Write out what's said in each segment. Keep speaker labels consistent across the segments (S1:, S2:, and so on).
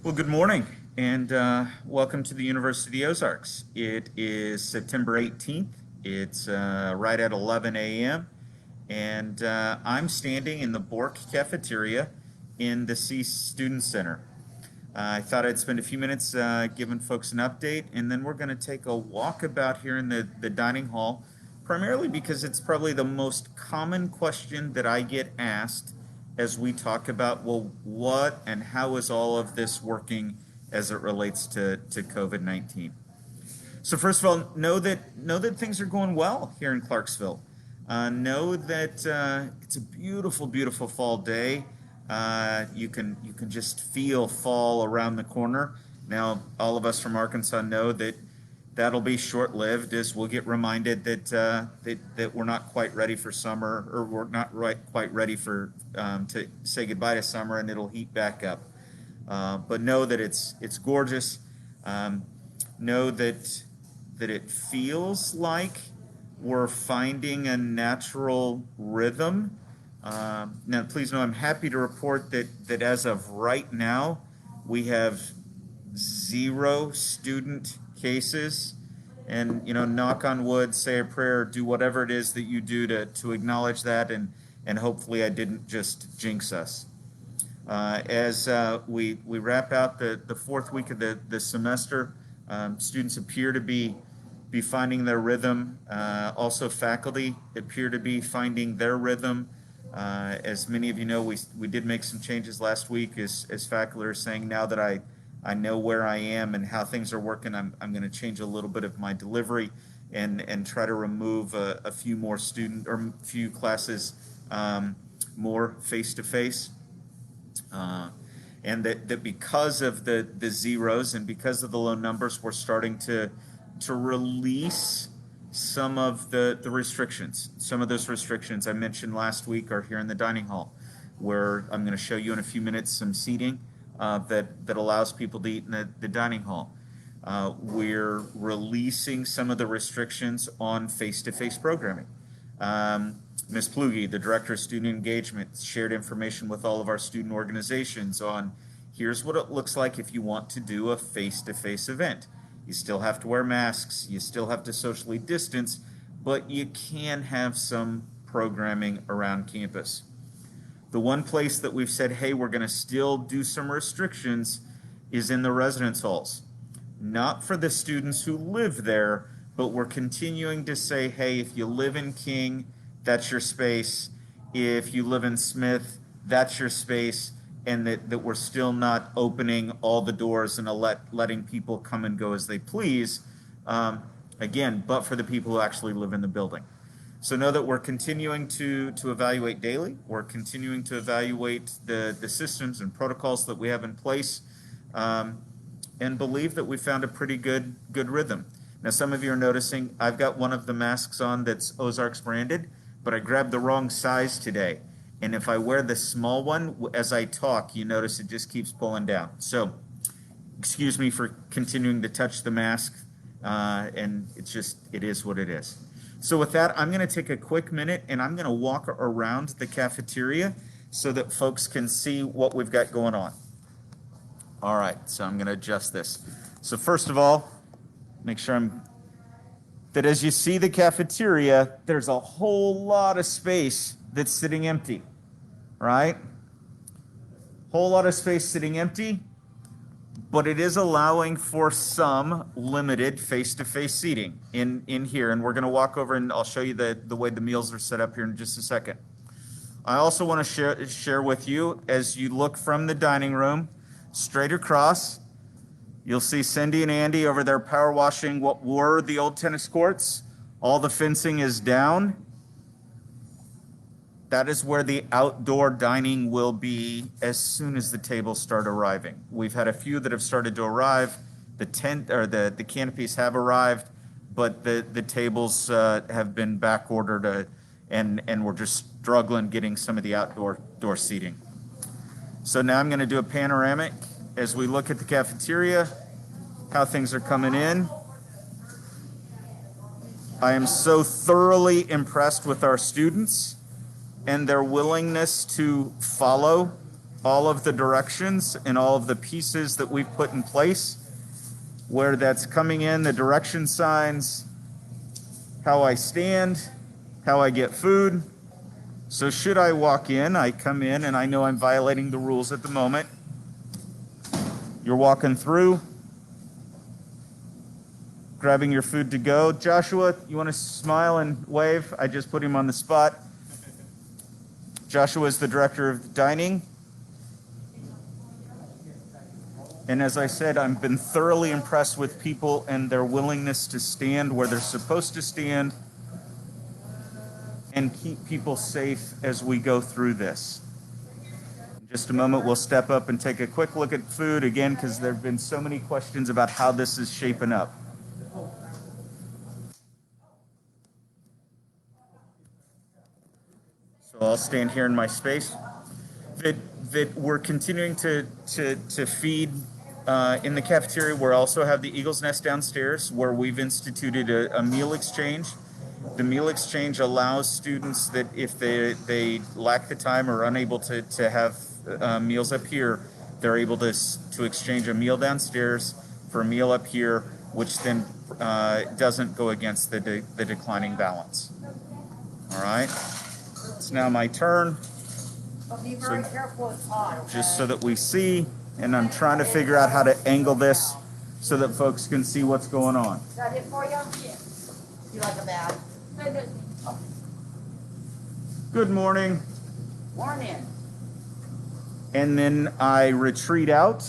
S1: Well, good morning and welcome to the University of the Ozarks. It is September 18th. It's right at 11 a.m. and I'm standing in the Bork cafeteria in the C Student Center. I thought I'd spend a few minutes giving folks an update, and then we're going to take a walk about here in the dining hall, primarily because it's probably the most common question that I get asked as we talk about, well, what and how is all of this working as it relates to COVID-19. So first of all, know that things are going well here in Clarksville. Know that it's a beautiful, beautiful fall day. You can just feel fall around the corner. Now, all of us from Arkansas know that that'll be short-lived, as we'll get reminded that we're not quite ready for summer, or we're not quite ready for to say goodbye to summer, and it'll heat back up. But know that it's gorgeous. Know that it feels like we're finding a natural rhythm. Now, please know I'm happy to report that as of right now, we have 0 student cases. And, knock on wood, say a prayer, do whatever it is that you do to acknowledge that, and hopefully I didn't just jinx us. As we wrap out the 4th week of the semester, students appear to be finding their rhythm. Also, faculty appear to be finding their rhythm. As many of you know, we did make some changes last week as faculty are saying, now that I know where I am and how things are working, I'm going to change a little bit of my delivery and try to remove a few more few classes more face-to-face. And that because of the zeros and because of the low numbers, we're starting to release some of the restrictions. Some of those restrictions I mentioned last week are here in the dining hall, where I'm going to show you in a few minutes some seating that allows people to eat in the dining hall. We're releasing some of the restrictions on face-to-face programming. Ms. Plugi, the Director of Student Engagement, shared information with all of our student organizations on here's what it looks like if you want to do a face-to-face event. You still have to wear masks, you still have to socially distance, but you can have some programming around campus. The one place that we've said, hey, we're going to still do some restrictions is in the residence halls. Not for the students who live there, but we're continuing to say, hey, if you live in King, that's your space. If you live in Smith, that's your space. And that we're still not opening all the doors and letting people come and go as they please. Again, but for the people who actually live in the building. So know that we're continuing to evaluate daily. We're continuing to evaluate the systems and protocols that we have in place, and believe that we found a pretty good rhythm. Now, some of you are noticing I've got one of the masks on that's Ozarks branded, but I grabbed the wrong size today. And if I wear the small one, as I talk, you notice it just keeps pulling down. So excuse me for continuing to touch the mask, and it is what it is. So with that, I'm going to take a quick minute and I'm going to walk around the cafeteria so that folks can see what we've got going on. All right, so I'm going to adjust this. So first of all, make sure that as you see the cafeteria, there's a whole lot of space that's sitting empty, right? Whole lot of space sitting empty, but it is allowing for some limited face-to-face seating in here. And we're going to walk over and I'll show you the way the meals are set up here in just a second. I also want to share with you, as you look from the dining room straight across, you'll see Cindy and Andy over there power washing what were the old tennis courts. All the fencing is down. That is where the outdoor dining will be as soon as the tables start arriving. We've had a few that have started to arrive. The tent or the canopies have arrived, but the tables have been back ordered, and we're just struggling getting some of the outdoor seating. So now I'm going to do a panoramic as we look at the cafeteria, how things are coming in. I am so thoroughly impressed with our students and their willingness to follow all of the directions and all of the pieces that we've put in place, where that's coming in, the direction signs, how I stand, how I get food. So should I walk in, I come in and I know I'm violating the rules at the moment. You're walking through, grabbing your food to go. Joshua, you want to smile and wave? I just put him on the spot. Joshua is the director of dining. And as I said, I've been thoroughly impressed with people and their willingness to stand where they're supposed to stand and keep people safe as we go through this. In just a moment, we'll step up and take a quick look at food again, because there have been so many questions about how this is shaping up. So I'll stand here in my space. That we're continuing to feed in the cafeteria. We also have the Eagle's Nest downstairs, where we've instituted a meal exchange. The meal exchange allows students that if they lack the time or are unable to have meals up here, they're able to exchange a meal downstairs for a meal up here, which then doesn't go against the declining balance. All right, it's now my turn.
S2: Be very careful, it's hot, okay?
S1: Just so that we see, and I'm trying to figure out how to angle this so that folks can see what's going on.
S2: Is that it for you? Yes. You like a bag?
S1: Good morning.
S2: Morning.
S1: And then I retreat out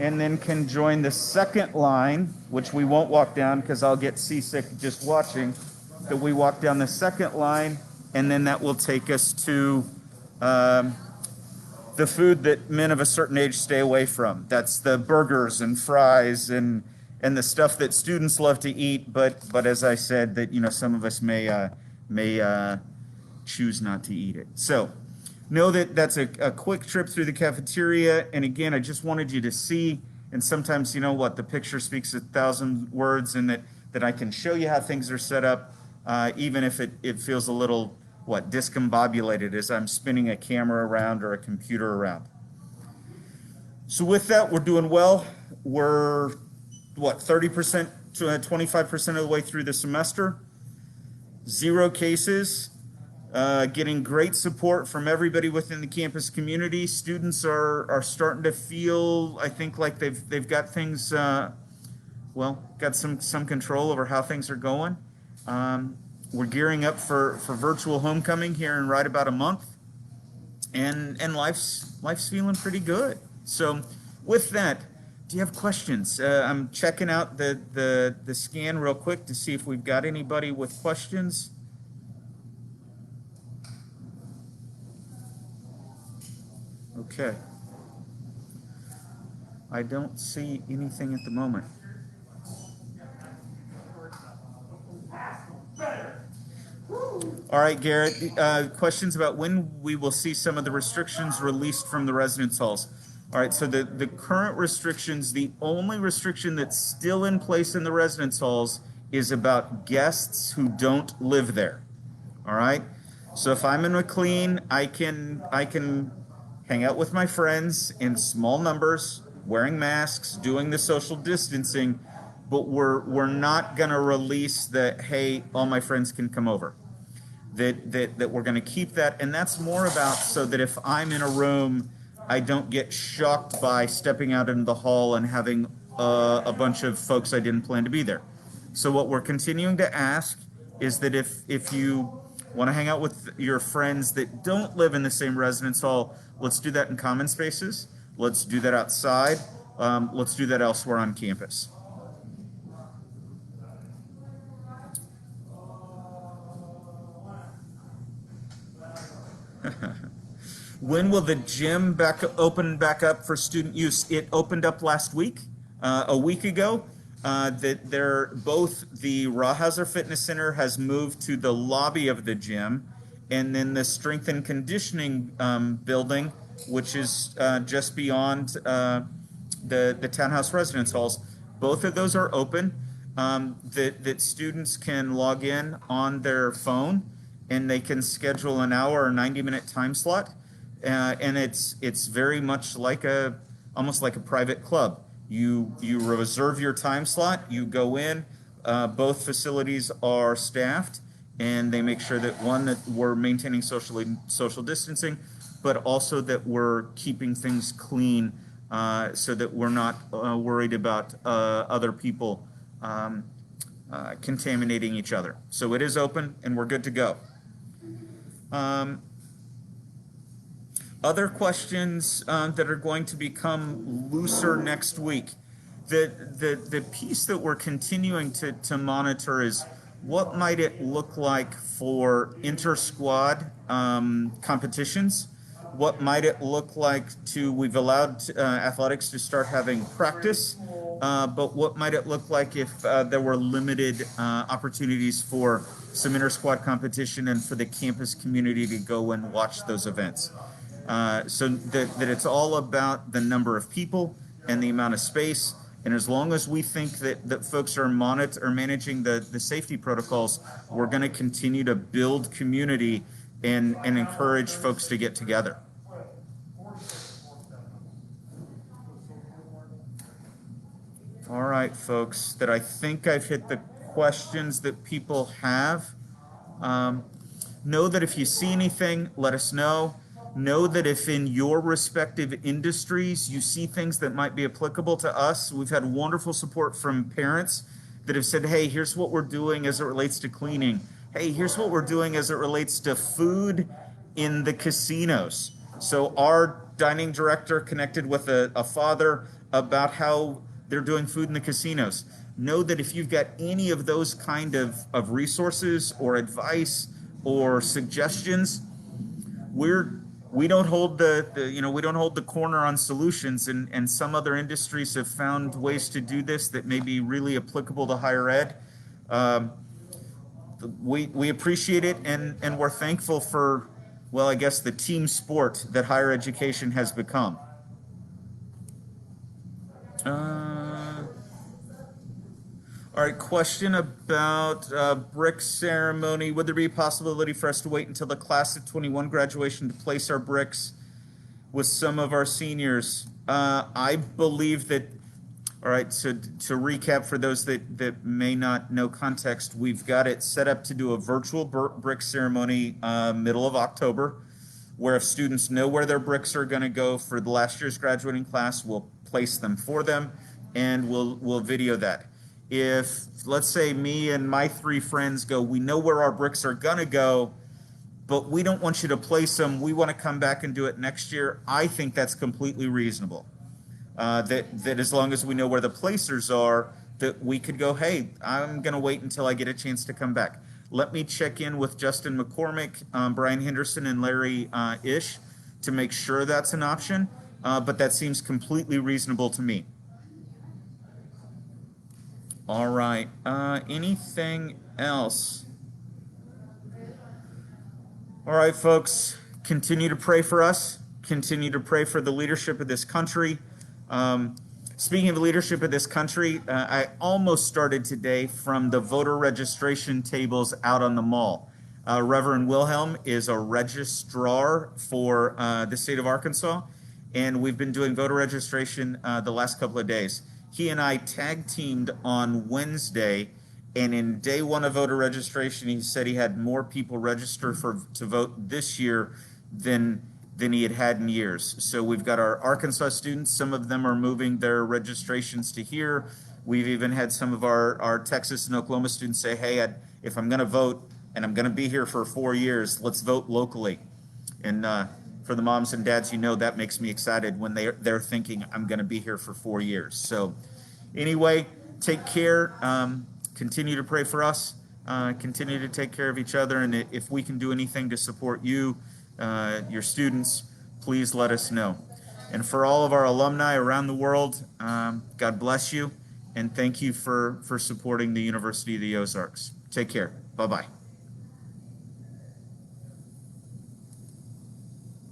S1: and then can join the second line, which we won't walk down because I'll get seasick just watching, that we walk down the second line, and then that will take us to the food that men of a certain age stay away from. That's the burgers and fries and the stuff that students love to eat, but as I said, that some of us may choose not to eat it. So know that that's a quick trip through the cafeteria, and again, I just wanted you to see, and sometimes the picture speaks 1,000 words, and that I can show you how things are set up, even if it feels a little discombobulated as I'm spinning a camera around or a computer around. So with that, we're doing well. We're 30% to 25% of the way through the semester. 0 cases. Getting great support from everybody within the campus community. Students are starting to feel, I think, like they've got things, got some control over how things are going. We're gearing up for virtual homecoming here in right about a month, and life's feeling pretty good. So with that, do you have questions? I'm checking out the scan real quick to see if we've got anybody with questions. Okay. I don't see anything at the moment. All right, Garrett, questions about when we will see some of the restrictions released from the residence halls. All right, so the current restrictions, the only restriction that's still in place in the residence halls is about guests who don't live there. All right, so if I'm in McLean, I can hang out with my friends in small numbers, wearing masks, doing the social distancing, but we're not going to release the, hey, all my friends can come over. That we're going to keep that, and that's more about so that if I'm in a room, I don't get shocked by stepping out into the hall and having a bunch of folks I didn't plan to be there. So what we're continuing to ask is that if you want to hang out with your friends that don't live in the same residence hall, let's do that in common spaces. Let's do that outside. Let's do that elsewhere on campus. When will the gym open back up for student use? It opened up last week, a week ago. Both the Rawhauser Fitness Center has moved to the lobby of the gym, and then the strength and conditioning building, which is just beyond the townhouse residence halls. Both of those are open. That students can log in on their phone and they can schedule an hour or 90-minute time slot. And it's very much like almost like a private club. You reserve your time slot, you go in, both facilities are staffed, and they make sure that that we're maintaining social distancing, but also that we're keeping things clean, so that we're not worried about other people contaminating each other. So it is open, and we're good to go. Other questions that are going to become looser next week. The piece that we're continuing to monitor is what might it look like for inter-squad competitions? What might it look like we've allowed athletics to start having practice, but what might it look like if there were limited opportunities for some inter-squad competition and for the campus community to go and watch those events? So that it's all about the number of people and the amount of space. And as long as we think that folks are managing the safety protocols, we're going to continue to build community and encourage folks to get together. All right, folks, that I think I've hit the questions that people have. Know that if you see anything, let us know. Know that if in your respective industries you see things that might be applicable to us, we've had wonderful support from parents that have said, hey, here's what we're doing as it relates to cleaning. Hey, here's what we're doing as it relates to food in the casinos. So our dining director connected with a father about how they're doing food in the casinos. Know that if you've got any of those kind of resources or advice or suggestions, we don't hold we don't hold the corner on solutions, and some other industries have found ways to do this that may be really applicable to higher ed. We appreciate it, and we're thankful for, well, I guess the team sport that higher education has become. All right, question about brick ceremony. Would there be a possibility for us to wait until the class of 21 graduation to place our bricks with some of our seniors? I believe that, all right, so to recap for those that may not know context, we've got it set up to do a virtual brick ceremony middle of October, where if students know where their bricks are going to go for the last year's graduating class, we'll place them for them, and we'll video that. If, let's say, me and my 3 friends go, we know where our bricks are going to go, but we don't want you to place them, we want to come back and do it next year, I think that's completely reasonable. That as long as we know where the placers are, that we could go, hey, I'm going to wait until I get a chance to come back. Let me check in with Justin McCormick, Brian Henderson, and Larry Ish to make sure that's an option, but that seems completely reasonable to me. All right, anything else? All right, folks, continue to pray for us. Continue to pray for the leadership of this country. Speaking of leadership of this country, I almost started today from the voter registration tables out on the mall. Reverend Wilhelm is a registrar for the state of Arkansas, and we've been doing voter registration the last couple of days. He and I tag teamed on Wednesday, and in day 1 of voter registration, he said he had more people register to vote this year than he had in years. So we've got our Arkansas students. Some of them are moving their registrations to here. We've even had some of our Texas and Oklahoma students say, hey, if I'm going to vote and I'm going to be here for 4 years, let's vote locally. And for the moms and dads, that makes me excited when they're thinking I'm going to be here for 4 years. So anyway, take care. Continue to pray for us. Continue to take care of each other. And if we can do anything to support you, your students, please let us know. And for all of our alumni around the world, God bless you. And thank you for supporting the University of the Ozarks. Take care. Bye-bye.